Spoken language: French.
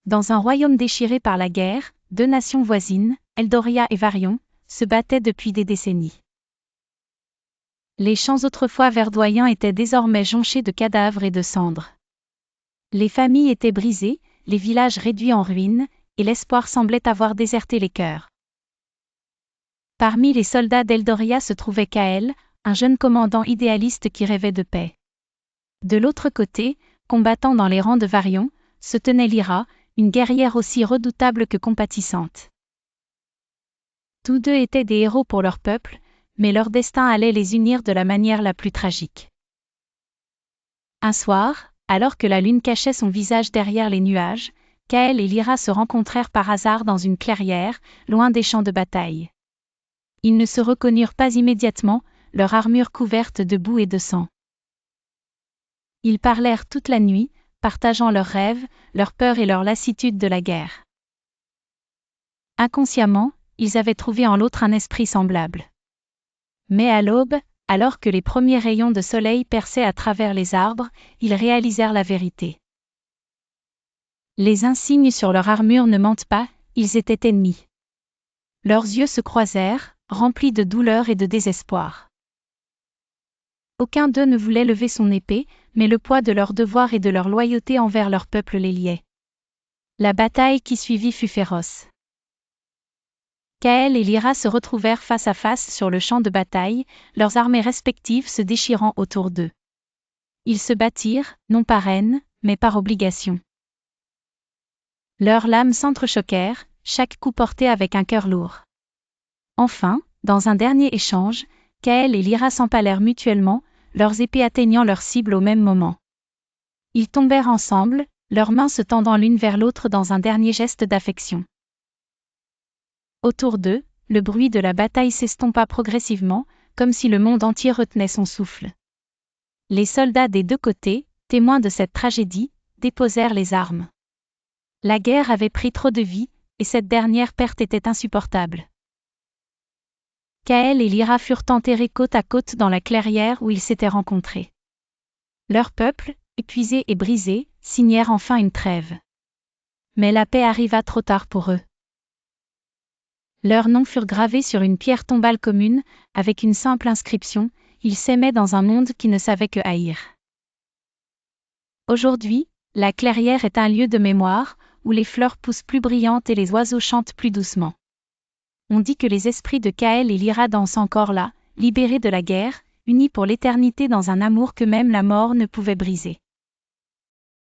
Dans un royaume déchiré par la guerre, deux nations voisines, Eldoria et Varion, se battaient depuis des décennies. Les champs autrefois verdoyants étaient désormais jonchés de cadavres et de cendres. Les familles étaient brisées, les villages réduits en ruines, et l'espoir semblait avoir déserté les cœurs. Parmi les soldats d'Eldoria se trouvait Kael, un jeune commandant idéaliste qui rêvait de paix. De l'autre côté, combattant dans les rangs de Varion, se tenait Lyra, une guerrière aussi redoutable que compatissante. Tous deux étaient des héros pour leur peuple, mais leur destin allait les unir de la manière la plus tragique. Un soir, alors que la lune cachait son visage derrière les nuages, Kael et Lyra se rencontrèrent par hasard dans une clairière, loin des champs de bataille. Ils ne se reconnurent pas immédiatement, leur armure couverte de boue et de sang. Ils parlèrent toute la nuit, partageant leurs rêves, leurs peurs et leur lassitude de la guerre. Inconsciemment, ils avaient trouvé en l'autre un esprit semblable. Mais à l'aube, alors que les premiers rayons de soleil perçaient à travers les arbres, ils réalisèrent la vérité. Les insignes sur leur armure ne mentent pas, ils étaient ennemis. Leurs yeux se croisèrent, remplis de douleur et de désespoir. Aucun d'eux ne voulait lever son épée, mais le poids de leur devoir et de leur loyauté envers leur peuple les liait. La bataille qui suivit fut féroce. Kael et Lyra se retrouvèrent face à face sur le champ de bataille, leurs armées respectives se déchirant autour d'eux. Ils se battirent, non par haine, mais par obligation. Leurs lames s'entrechoquèrent, chaque coup porté avec un cœur lourd. Enfin, dans un dernier échange, Kael et Lyra s'empalèrent mutuellement, leurs épées atteignant leur cible au même moment. Ils tombèrent ensemble, leurs mains se tendant l'une vers l'autre dans un dernier geste d'affection. Autour d'eux, le bruit de la bataille s'estompa progressivement, comme si le monde entier retenait son souffle. Les soldats des deux côtés, témoins de cette tragédie, déposèrent les armes. La guerre avait pris trop de vies, et cette dernière perte était insupportable. Kael et Lyra furent enterrés côte à côte dans la clairière où ils s'étaient rencontrés. Leur peuple, épuisé et brisé, signèrent enfin une trêve. Mais la paix arriva trop tard pour eux. Leurs noms furent gravés sur une pierre tombale commune, avec une simple inscription, ils s'aimaient dans un monde qui ne savait que haïr. Aujourd'hui, la clairière est un lieu de mémoire, où les fleurs poussent plus brillantes et les oiseaux chantent plus doucement. On dit que les esprits de Kael et Lyra dansent encore là, libérés de la guerre, unis pour l'éternité dans un amour que même la mort ne pouvait briser.